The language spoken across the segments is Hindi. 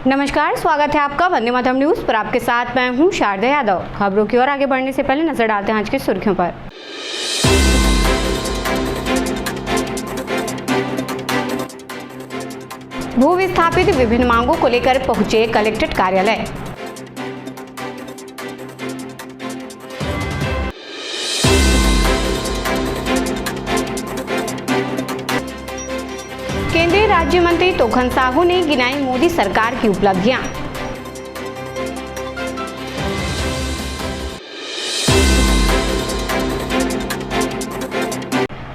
नमस्कार, स्वागत है आपका वंदे मातरम न्यूज पर। आपके साथ मैं हूं शारदा यादव। खबरों की ओर आगे बढ़ने से पहले नजर डालते हैं आज की सुर्खियों पर। भू विस्थापित विभिन्न मांगों को लेकर पहुंचे कलेक्ट्रेट कार्यालय। केंद्रीय राज्य मंत्री तोखन साहू ने गिनाई मोदी सरकार की उपलब्धियां।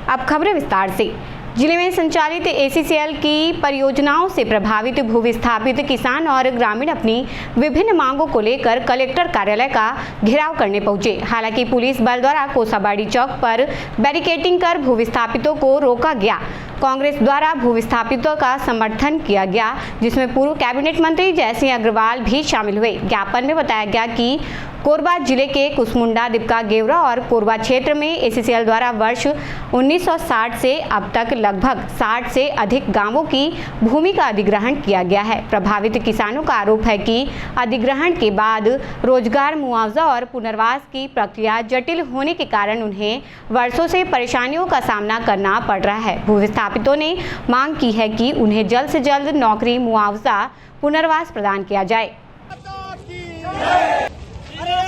अब खबरें विस्तार से। जिले में संचालित एसीसीएल की परियोजनाओं से प्रभावित भू विस्थापित किसान और ग्रामीण अपनी विभिन्न मांगों को लेकर कलेक्टर कार्यालय का घेराव करने पहुंचे। हालांकि पुलिस बल द्वारा कोसाबाड़ी चौक पर बैरिकेडिंग कर भू विस्थापितों को रोका गया। कांग्रेस द्वारा भू विस्थापितों का समर्थन किया गया, जिसमें पूर्व कैबिनेट मंत्री जयसिंह अग्रवाल भी शामिल हुए। ज्ञापन में बताया गया कि कोरबा जिले के कुसमुंडा, दीपका, गेवरा और कोरबा क्षेत्र में एसीसीएल द्वारा वर्ष 1960 से अब तक लगभग 60 से अधिक गांवों की भूमि का अधिग्रहण किया गया है। प्रभावित किसानों का आरोप है कि अधिग्रहण के बाद रोजगार, मुआवजा और पुनर्वास की प्रक्रिया जटिल होने के कारण उन्हें वर्षों से परेशानियों का सामना करना पड़ रहा है। भू विस्थापितों ने मांग की है कि उन्हें जल्द से जल्द नौकरी, मुआवजा, पुनर्वास प्रदान किया जाए।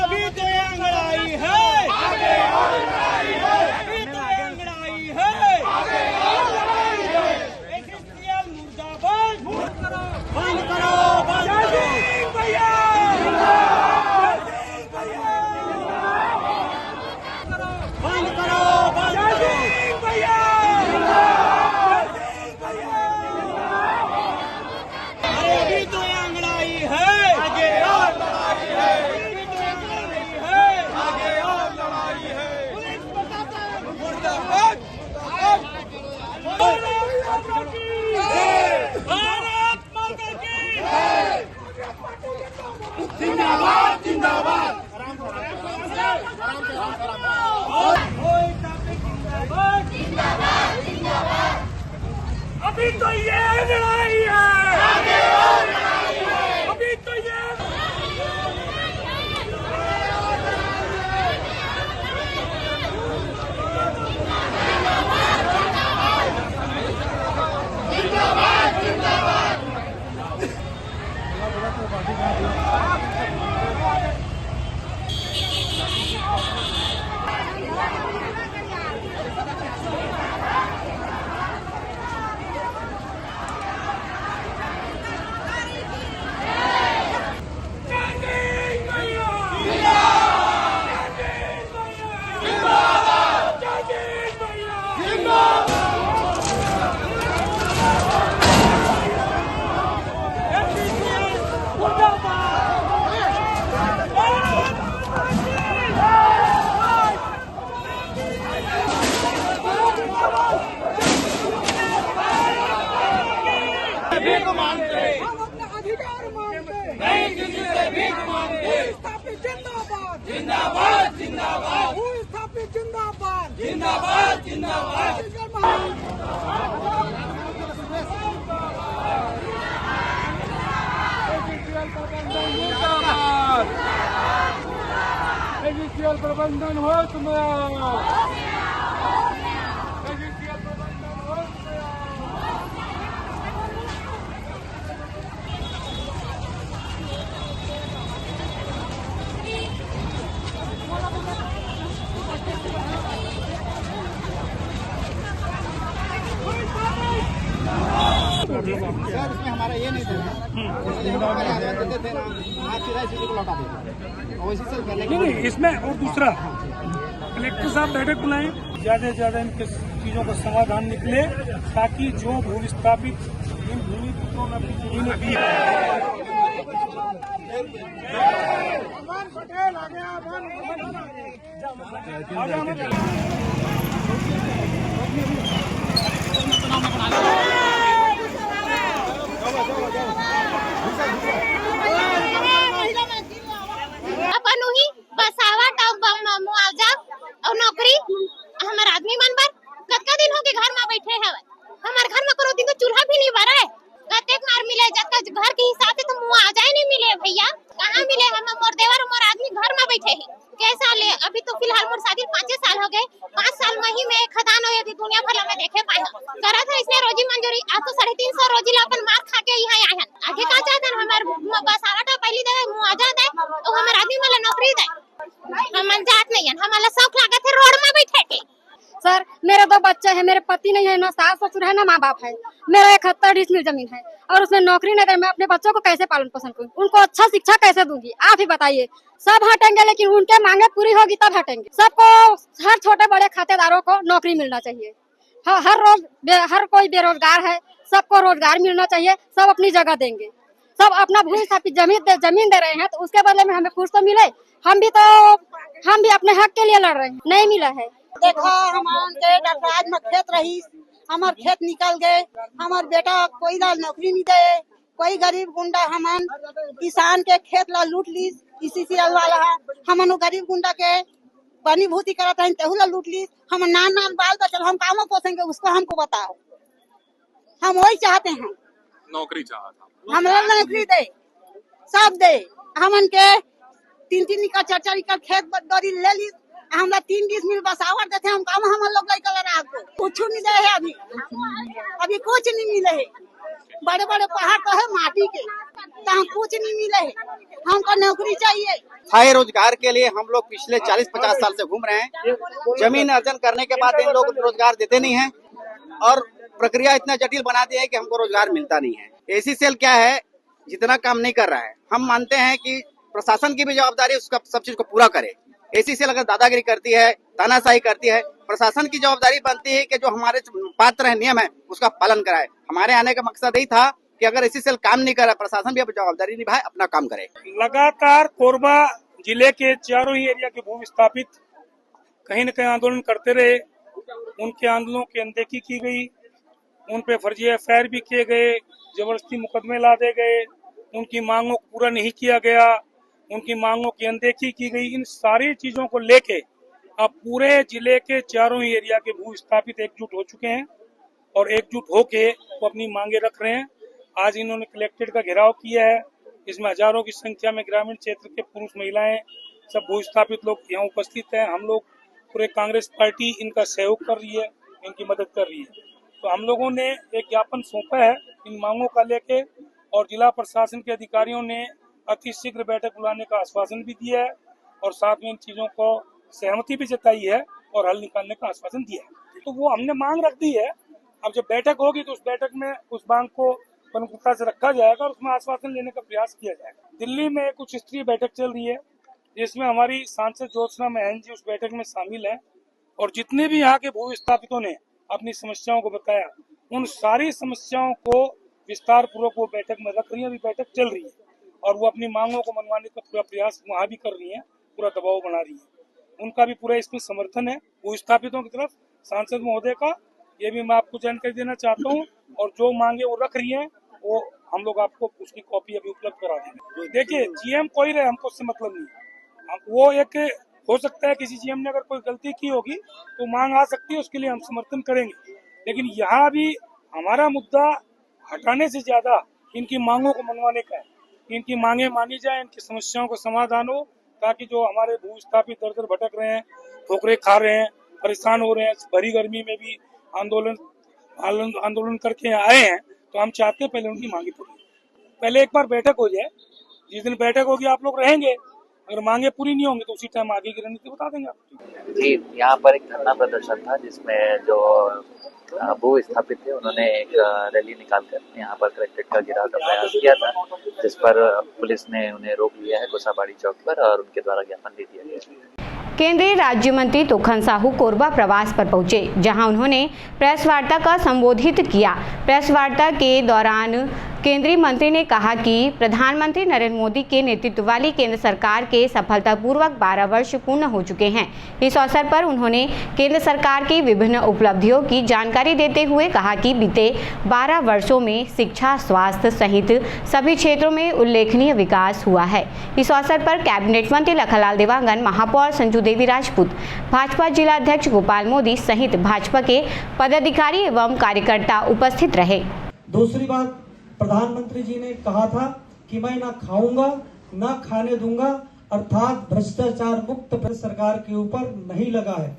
अभी तो अंगड़ाई है, आगे और लड़ाई है, अभी तो अंगड़ाई है, आगे और लड़ाई है। एसीसीएल मुर्दाबाद, बंद करो, बंद करो, बंद करो। भैया, बंद करो, बंद करो, भैया। अरे अभी तो अंगड़ाई है, आगे और लड़ाई है। जिंदाबाद जिंदाबाद। अभी तो ये लड़ाई है, आगे और लड़ाई है, अभी तो ये भीख मांगते, हम अपना अधिकार मांगते, नहीं किसी से भीख मांगते। स्थापित जिंदाबाद जिंदाबाद जिंदाबाद, स्थापित जिंदाबाद जिंदाबाद जिंदाबाद। एसीसीएल प्रबंधन हो तुम्हारा, एसीसीएल प्रबंधन हो तुम्हारा। सर उसमें हमारा ये नहीं था, देते थे ना, आज सीधा इसी को लौटा देते और इसी से करने नहीं, इसमें और दूसरा कलेक्टर साहब बैठक बुलाएं, ज्यादा से ज्यादा इन चीजों का समाधान निकले, ताकि जो भू विस्थापित इन भूमि पुत्रों में भी पटेल आ गया। अपन ही बसावट और मुआवजा और नौकरी हमारे आदमी मन बर कतका दिन हो के घर में बैठे हवे। हमारे घर में करो दिन तो चूल्हा भी नहीं भरा है। कतेक मार मिले जब घर के हिसाब से तो भैया कहाँ मिले हम मोर देवर मोर आदमी घर में बैठे हैं कैसा ले अभी तो फिलहाल मोर शादी 5 साल हो गए 5 साल में ही मैं खदान हो यदि दुनिया भर में देखे पाए करा था इसने रोजी मंजूरी आज तो 350 रोजी ला अपन मार खा के यहाँ आए हैं आगे का चाहते हमार बस आवाटा पहली दे मुआवजा दे तो हमार आदमी वाला नौकरी दे हम जात नहीं है हमारा शौक लगा थे रोड में बैठे के सर मेरे 2 बच्चे हैं, मेरे पति नहीं है, ना सास ससुर है, ना माँ बाप है। मेरा 71 डिसमिल जमीन है और उसमें नौकरी नहीं कर मैं अपने बच्चों को कैसे पालन पोषण करूँ, उनको अच्छा शिक्षा कैसे दूंगी? आप ही बताइए। सब हटेंगे लेकिन उनके मांगे पूरी होगी तब हटेंगे। सबको हर छोटे बड़े खातेदारों को नौकरी मिलना चाहिए। हर कोई बेरोजगार है, सबको रोजगार मिलना चाहिए। सब अपनी जगह देंगे, सब अपना भूमि स्थापित जमीन दे रहे हैं तो उसके बदले में हमें कुछ तो मिले। हम भी अपने हक के लिए लड़ रहे हैं, नहीं मिला है। देखो हमारे के डफराज में खेत रही, हमार खेत निकल गए, हमार बेटा कोई ला नौकरी नहीं दे, कोई गरीब गुंडा हमन किसान के खेत ला लूट ली, ECCL वाला हमन गरीब गुंडा के बनी भूति करत है तेहू ला लूट ली। हम नान बाल बच्चा हम कामों पोसेंगे उसको हमको बताओ। हम वही चाहते हैं, नौकरी चाहता हमरा नौकरी दे, सब दे। हमन के 3-3 एकड़ 4-4 एकड़ खेत बदौरी ले ली, हमरा 3 डिसमिल बसावर देते हम काम हम लोग लड़का रात को कुछ नहीं दे है। अभी कुछ नहीं मिले है, बड़े बड़े पहाड़ तो है माटी के, तो हम कुछ नहीं मिले है। हमको नौकरी चाहिए। स्थायी रोजगार के लिए हम लोग पिछले 40-50 साल से घूम रहे हैं। जमीन अर्जन करने के बाद इन लोग रोजगार देते नहीं है और प्रक्रिया इतना जटिल बना दी है कि हमको रोजगार मिलता नहीं है। ACCL क्या है, जितना काम नहीं कर रहा है। हम मानते हैं कि प्रशासन की भी जवाबदारी उसका सब चीज को पूरा करे। ACCL अगर दादागिरी करती है, तानाशाही करती है, प्रशासन की जवाबदारी बनती है कि जो हमारे पात्र है नियम है उसका पालन कराए। हमारे आने का मकसद यही था कि अगर ACCL काम नहीं कर रहा, प्रशासन भी अब जवाबदारी निभाए, अपना काम करे। लगातार कोरबा जिले के चारों ही एरिया के भू विस्थापित कहीं न कहीं आंदोलन करते रहे। उनके आंदोलनों की अनदेखी की गई, उन पे फर्जी FIR भी किए गए, जबरदस्ती मुकदमे लादे गए, उनकी मांगों को पूरा नहीं किया गया, उनकी मांगों की अनदेखी की गई। इन सारी चीजों को लेके अब पूरे जिले के चारों ही एरिया के भू विस्थापित एकजुट हो चुके हैं और एकजुट होके वो अपनी मांगे रख रहे हैं। आज इन्होंने कलेक्ट्रेट का घेराव किया है, इसमें हजारों की संख्या में ग्रामीण क्षेत्र के पुरुष महिलाएं सब भू विस्थापित लोग यहाँ उपस्थित हैं। हम लोग पूरे कांग्रेस पार्टी इनका सहयोग कर रही है, इनकी मदद कर रही है। तो हम लोगों ने एक ज्ञापन सौंपा है इन मांगों का लेके और जिला प्रशासन के अधिकारियों ने अति शीघ्र बैठक बुलाने का आश्वासन भी दिया है और साथ में इन चीजों को सहमति भी जताई है और हल निकालने का आश्वासन दिया है। तो वो हमने मांग रख दी है। अब जब बैठक होगी तो उस बैठक में उस मांग को प्रमुखता से रखा जाएगा और उसमें आश्वासन लेने का प्रयास किया जाएगा। दिल्ली में एक उच्च स्तरीय बैठक चल रही है जिसमें हमारी सांसद ज्योत्सना महन जी उस बैठक में शामिल है और जितने भी यहाँ के भू विस्थापितों ने अपनी समस्याओं को बताया, उन सारी समस्याओं को विस्तार पूर्वक वो बैठक में रख रही है। अभी बैठक चल रही है और वो अपनी मांगों को मनवाने का पूरा प्रयास वहाँ भी कर रही है, पूरा दबाव बना रही है। उनका भी पूरा इसमें समर्थन है भू विस्थापितों की तरफ सांसद महोदय का। ये भी मैं आपको जानकारी देना चाहता हूँ और जो मांगे वो रख रही है वो हम लोग आपको उसकी कॉपी अभी उपलब्ध करा देंगे। देखिए GM कोई रहे, हमको उससे मतलब नहीं है। वो एक हो सकता है किसी GM ने अगर कोई गलती की होगी तो मांग आ सकती है, उसके लिए हम समर्थन करेंगे। लेकिन यहाँ भी हमारा मुद्दा हटाने से ज्यादा इनकी मांगों को मनवाने का है। इनकी मांगे मानी जाए, इनकी समस्याओं को समाधान हो, ताकि जो हमारे भू विस्थापित दर दर भटक रहे हैं, ठोकरे खा रहे हैं, परेशान हो रहे हैं, भरी गर्मी में भी आंदोलन करके आए हैं, तो हम चाहते हैं पहले उनकी मांगे पूरी। पहले एक बार बैठक हो जाए, जिस दिन बैठक होगी आप लोग रहेंगे, अगर मांगे पूरी नहीं होंगी तो उसी टाइम आगे की रणनीति बता देंगे आपको। जी, यहाँ पर एक धरना प्रदर्शन था जिसमें जो भू विस्थापित थे उन्होंने एक रैली निकालकर यहाँ पर कलेक्ट्रेट का घेराव का प्रयास किया था, जिस पर पुलिस ने उन्हें रोक लिया है गोसाबाड़ी चौक पर और उनके द्वारा ज्ञापन दे दिया गया। केंद्रीय राज्य मंत्री तोखन साहू कोरबा प्रवास पर पहुंचे, जहां उन्होंने प्रेस वार्ता का संबोधित किया। प्रेस वार्ता के दौरान केंद्रीय मंत्री ने कहा कि प्रधानमंत्री नरेंद्र मोदी के नेतृत्व वाली केंद्र सरकार के सफलतापूर्वक 12 वर्ष पूर्ण हो चुके हैं। इस अवसर पर उन्होंने केंद्र सरकार की विभिन्न उपलब्धियों की जानकारी देते हुए कहा कि बीते 12 वर्षों में शिक्षा, स्वास्थ्य सहित सभी क्षेत्रों में उल्लेखनीय विकास हुआ है। इस अवसर पर कैबिनेट मंत्री लखनलाल देवांगन, महापौर संजू देवी राजपूत, भाजपा जिला अध्यक्ष गोपाल मोदी सहित भाजपा के पदाधिकारी एवं कार्यकर्ता उपस्थित रहे। दूसरी बात, प्रधानमंत्री जी ने कहा था कि मैं ना खाऊंगा न खाने दूंगा अर्थात भ्रष्टाचार मुक्त सरकार के ऊपर नहीं लगा है।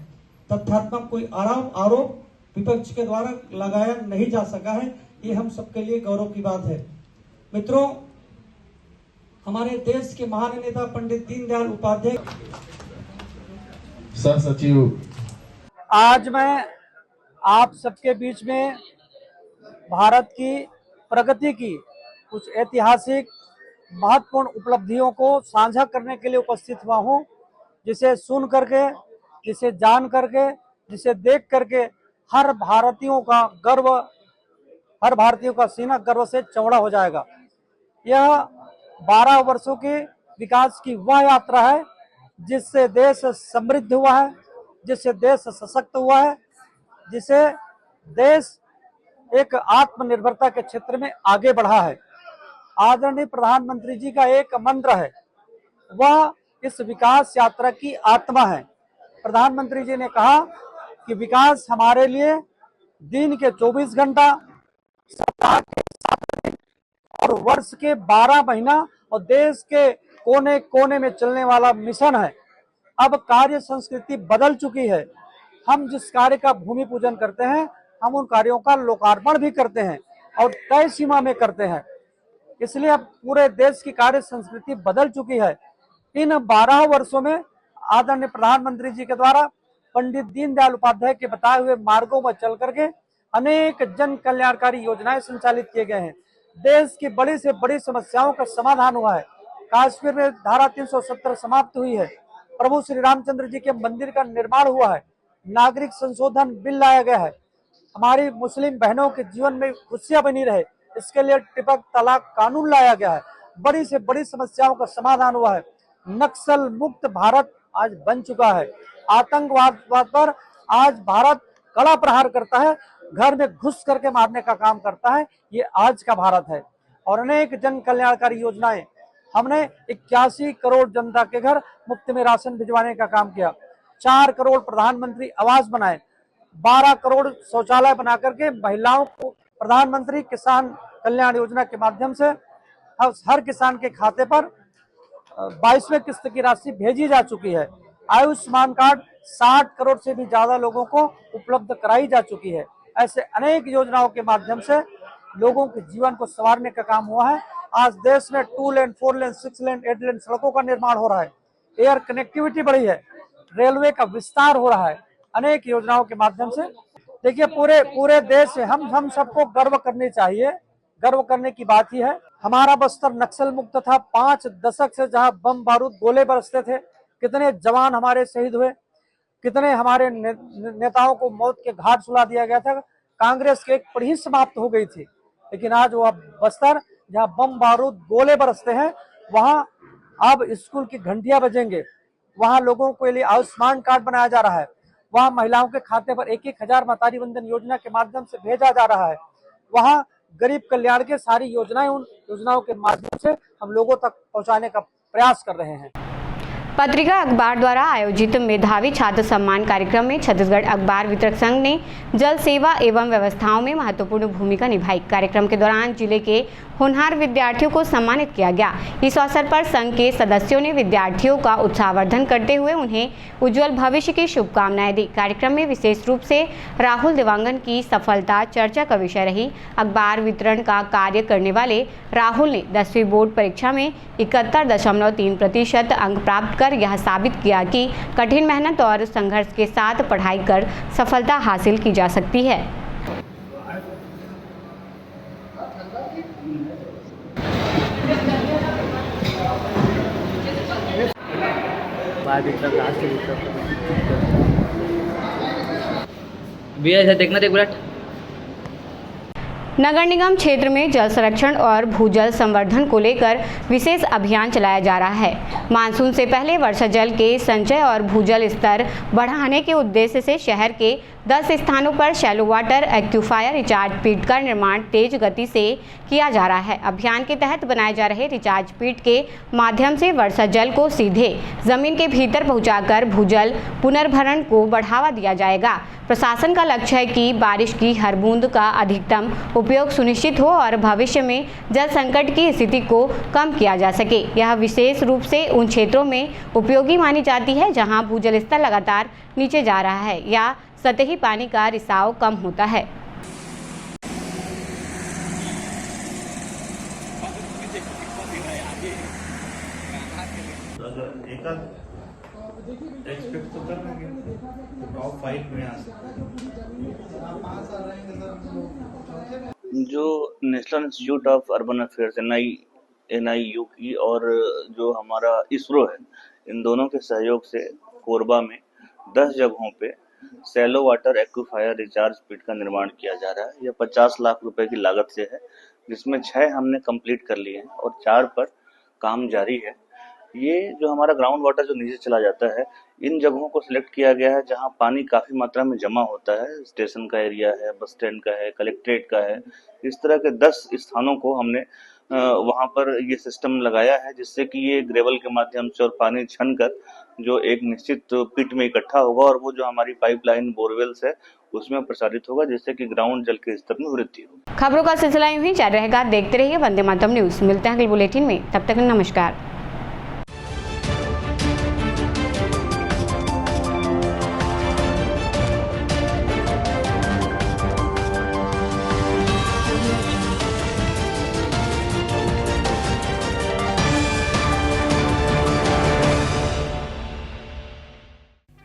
तथ्यात्मक कोई आरोप विपक्ष के द्वारा लगाया नहीं जा सका है। ये हम सबके लिए गौरव की बात है। मित्रों, हमारे देश के महान नेता पंडित दीनदयाल उपाध्याय सह सचिव, आज मैं आप सबके बीच में भारत की प्रगति की कुछ ऐतिहासिक महत्वपूर्ण उपलब्धियों को साझा करने के लिए उपस्थित हुआ हूं, जिसे सुन करके, जिसे जान करके, जिसे देख करके हर भारतीयों का सीना गर्व से चौड़ा हो जाएगा। यह 12 वर्षों के विकास की वह यात्रा है जिससे देश समृद्ध हुआ है, जिससे देश सशक्त हुआ है, जिसे देश एक आत्मनिर्भरता के क्षेत्र में आगे बढ़ा है। आदरणीय प्रधानमंत्री जी का एक मंत्र है, वह इस विकास यात्रा की आत्मा है। प्रधानमंत्री जी ने कहा कि विकास हमारे लिए दिन के 24 घंटा, सप्ताह के 7 दिन और वर्ष के 12 महीना और देश के कोने कोने में चलने वाला मिशन है। अब कार्य संस्कृति बदल चुकी है। हम जिस कार्य का भूमि पूजन करते हैं, हम उन कार्यों का लोकार्पण भी करते हैं और तय सीमा में करते हैं। इसलिए अब पूरे देश की कार्य संस्कृति बदल चुकी है। इन 12 वर्षों में आदरणीय प्रधानमंत्री जी के द्वारा पंडित दीनदयाल उपाध्याय के बताए हुए मार्गों पर चल करके अनेक जन कल्याणकारी योजनाएं संचालित किए गए हैं। देश की बड़ी से बड़ी समस्याओं का समाधान हुआ है। काश्मीर में धारा 370 समाप्त हुई है। प्रभु श्री रामचंद्र जी के मंदिर का निर्माण हुआ है। नागरिक संशोधन बिल लाया गया है। हमारी मुस्लिम बहनों के जीवन में खुशियां बनी रहे, इसके लिए ट्रिपल तलाक कानून लाया गया है। बड़ी से बड़ी समस्याओं का समाधान हुआ है। नक्सल मुक्त भारत आज बन चुका है। आतंकवाद पर आज भारत कड़ा प्रहार करता है, घर में घुस करके मारने का काम करता है। ये आज का भारत है। और अनेक जन कल्याणकारी योजनाएं हमने 81 करोड़ जनता के घर मुफ्त में राशन भिजवाने का काम किया। 4 करोड़ प्रधानमंत्री आवास बनाए, 12 करोड़ शौचालय बना करके महिलाओं को प्रधानमंत्री किसान कल्याण योजना के माध्यम से हर किसान के खाते पर 22वें किस्त की राशि भेजी जा चुकी है। आयुष्मान कार्ड 60 करोड़ से भी ज्यादा लोगों को उपलब्ध कराई जा चुकी है। ऐसे अनेक योजनाओं के माध्यम से लोगों के जीवन को संवारने का काम हुआ है। आज देश में 2 लेन, 4 लेन, 6 लेन, 8 लेन सड़कों का निर्माण हो रहा है। एयर कनेक्टिविटी बढ़ी है। रेलवे का विस्तार हो रहा है अनेक योजनाओं के माध्यम से। देखिए, पूरे देश से हम सबको गर्व करनी चाहिए। गर्व करने की बात ही है। हमारा बस्तर नक्सल मुक्त था। 5 दशक से जहां बम बारूद गोले बरसते थे, कितने जवान हमारे शहीद हुए, कितने हमारे नेताओं को मौत के घाट सुला दिया गया था। कांग्रेस की एक पीढ़ी समाप्त हो गई थी। लेकिन आज वह बस्तर जहां बम बारूद गोले बरसते हैं, वहां अब स्कूल की घंटियां बजेंगे। वहां लोगों के लिए आयुष्मान कार्ड बनाया जा रहा है। वहां महिलाओं के खाते पर 1-1 हजार महतारी वंदन योजना के माध्यम से भेजा जा रहा है। वहां गरीब कल्याण के सारी योजनाएं, उन योजनाओं के माध्यम से हम लोगों तक पहुंचाने का प्रयास कर रहे हैं। पत्रिका अखबार द्वारा आयोजित मेधावी छात्र सम्मान कार्यक्रम में छत्तीसगढ़ अखबार वितरक संघ ने जल सेवा एवं व्यवस्थाओं में महत्वपूर्ण भूमिका निभाई। कार्यक्रम के दौरान जिले के होनहार विद्यार्थियों को सम्मानित किया गया। इस अवसर पर संघ के सदस्यों ने विद्यार्थियों का उत्साहवर्धन करते हुए उन्हें उज्जवल भविष्य की शुभकामनाएं दी। कार्यक्रम में विशेष रूप से राहुल देवांगन की सफलता चर्चा का विषय रही। अखबार वितरण का कार्य करने वाले राहुल ने 10वीं बोर्ड परीक्षा में 71.3% अंक प्राप्त कर यह साबित किया कि कठिन मेहनत और संघर्ष के साथ पढ़ाई कर सफलता हासिल की जा सकती है। देखना एक मिनट। नगर निगम क्षेत्र में जल संरक्षण और भूजल संवर्धन को लेकर विशेष अभियान चलाया जा रहा है। मानसून से पहले वर्षा जल के संचय और भूजल स्तर बढ़ाने के उद्देश्य से शहर के 10 स्थानों पर शैलो वाटर एक्यूफायर रिचार्ज पीट का निर्माण तेज गति से किया जा रहा है। अभियान के तहत बनाए जा रहे रिचार्ज पीट के माध्यम से वर्षा जल को सीधे जमीन के भीतर पहुंचाकर भूजल पुनर्भरण को बढ़ावा दिया जाएगा। प्रशासन का लक्ष्य है कि बारिश की हर बूंद का अधिकतम उपयोग सुनिश्चित हो और भविष्य में जल संकट की स्थिति को कम किया जा सके। यह विशेष रूप से उन क्षेत्रों में उपयोगी मानी जाती है जहां भूजल स्तर लगातार नीचे जा रहा है या सतही पानी का रिसाव कम होता है। एक्सपेक्ट तो कर लेंगे टॉप 5 में आ जो national institute of urban affairs NIU की और जो हमारा इसरो है, इन दोनों के सहयोग से कोरबा में 10 जगहों पे शैलो वाटर एक्यूफायर रिचार्ज पिट का निर्माण किया जा रहा है। यह 50 लाख रुपए की लागत से है, जिसमें 6 हमने कंप्लीट कर लिए हैं और 4 पर काम जारी है। ये जो हमारा ग्राउंड वाटर जो नीचे चला जाता है, इन जगहों को सिलेक्ट किया गया है जहां पानी काफ़ी मात्रा में जमा होता है। स्टेशन का एरिया है, बस स्टैंड का है, कलेक्ट्रेट का है। इस तरह के 10 स्थानों को हमने वहां पर ये सिस्टम लगाया है, जिससे कि ये ग्रेवल के माध्यम से और पानी छन कर जो एक निश्चित पिट में इकट्ठा होगा और वो जो हमारी पाइपलाइन बोरवेल्स है उसमें प्रसारित होगा, जिससे कि ग्राउंड जल के स्तर में वृद्धि हो। खबरों का सिलसिला यूं ही जारी रहेगा। देखते रहिए वंदे मातरम न्यूज। मिलते हैं अगले बुलेटिन में, तब तक नमस्कार।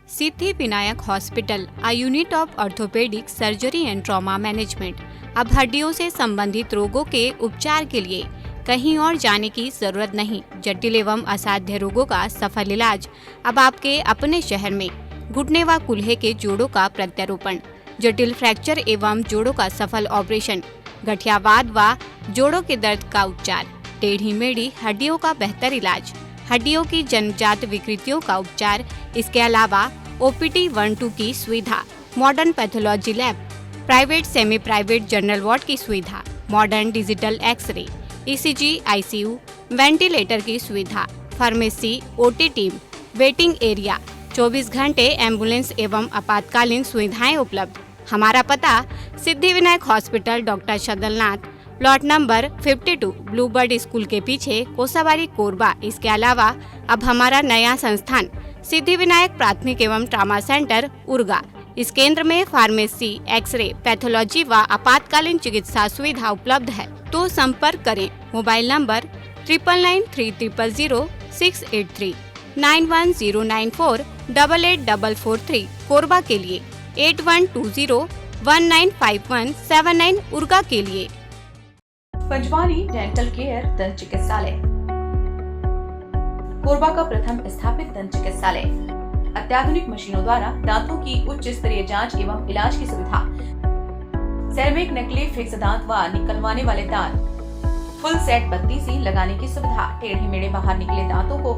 Siddhi Vinayak hospital, a unit of orthopaedic surgery and trauma management. अब हड्डियों से संबंधित रोगों के उपचार के लिए कहीं और जाने की जरूरत नहीं। जटिल एवं असाध्य रोगों का सफल इलाज अब आपके अपने शहर में। घुटने व कूल्हे के जोड़ों का प्रत्यारोपण, जटिल फ्रैक्चर एवं जोड़ों का सफल ऑपरेशन, गठियावाद व जोड़ों के दर्द का उपचार, टेढ़ी मेढ़ी हड्डियों का बेहतर इलाज, हड्डियों की जन्मजात विकृतियों का उपचार। इसके अलावा OPD 1-2 की सुविधा, modern pathology lab, private semi private general ward की सुविधा, modern digital xray, ECG, ICU, ventilator की सुविधा, pharmacy, OT team, waiting area, 24 घंटे एम्बुलेंस एवं आपातकालीन सुविधाएं उपलब्ध। हमारा पता Siddhi Vinayak hospital, doctor Shadalnath, plot number 52, bluebird school के पीछे, कोसाबारी, कोरबा। इसके अलावा अब हमारा नया संस्थान सिद्धि विनायक प्राथमिक एवं ट्रामा सेंटर, उर्गा। इस केंद्र में फार्मेसी, एक्सरे, पैथोलॉजी व आपातकालीन चिकित्सा सुविधा उपलब्ध है। तो संपर्क करें। मोबाइल नंबर 9993000683, 9109488443, कोरबा के लिए 8120195179, उर्गा के लिए। पंजवानी डेंटल केयर दंत चिकित्सालय, कोरबा का प्रथम स्थापित दंत चिकित्सालय। अत्याधुनिक मशीनों द्वारा दांतों की उच्च स्तरीय जांच एवं इलाज की सुविधा, सेरेमिक नकली फिक्स दांत व निकलवाने वाले दांत, फुल सेट बत्ती सी लगाने की सुविधा, टेढ़े मेढ़े बाहर निकले दांतों को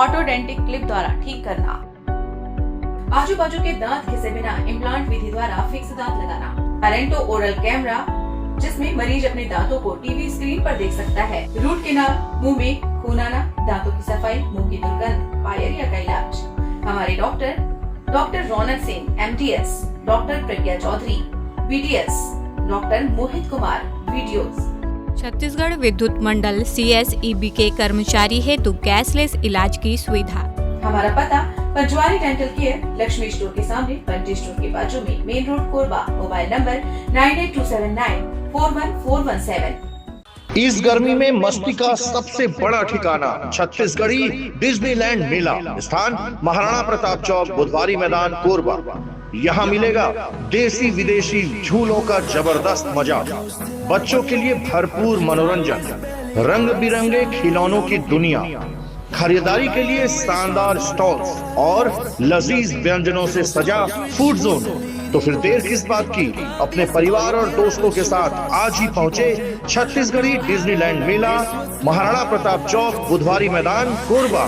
ऑटोडेंटिक क्लिप द्वारा ठीक करना, आजू बाजू के दांत घिसे बिना इम्प्लांट विधि द्वारा फिक्स दांत लगाना, पेरेंटो ओरल कैमरा जिसमें मरीज अपने दांतों को टीवी स्क्रीन पर देख सकता है, रूट कैनाल, मुंह में खून आना, दांतों की सफाई, मुंह की दुर्गंध, पायरिया का इलाज। हमारे डॉक्टर रौनक सिंह MDS, डॉक्टर प्रज्ञा Chaudhary BDS, doctor Mohit Kumar videos. Chhattisgarh विद्युत मंडल CSEB के कर्मचारी हेतु कैशलेस इलाज की सुविधा। हमारा पता पंचवारी डेंटल केयर, लक्ष्मी स्टोर के सामने, पंजी स्टोर के बाजू में, main road, Korba. Mobile number 9827941417। इस गर्मी में मस्ती का सबसे बड़ा ठिकाना छत्तीसगढ़ी डिज्नीलैंड मेला, स्थान महाराणा प्रताप चौक, बुधवारी मैदान, कोरबा। यहाँ मिलेगा देसी विदेशी झूलों का जबरदस्त मजा, बच्चों के लिए भरपूर मनोरंजन, रंग बिरंगे खिलौनों की दुनिया, खरीदारी के लिए शानदार स्टॉल्स और लजीज व्यंजनों से सजा फूड जोन। तो फिर देर किस बात की, अपने परिवार और दोस्तों के साथ आज ही पहुंचे छत्तीसगढ़ी डिज्नीलैंड मेला, महाराणा प्रताप चौक, बुधवारी मैदान, कोरबा।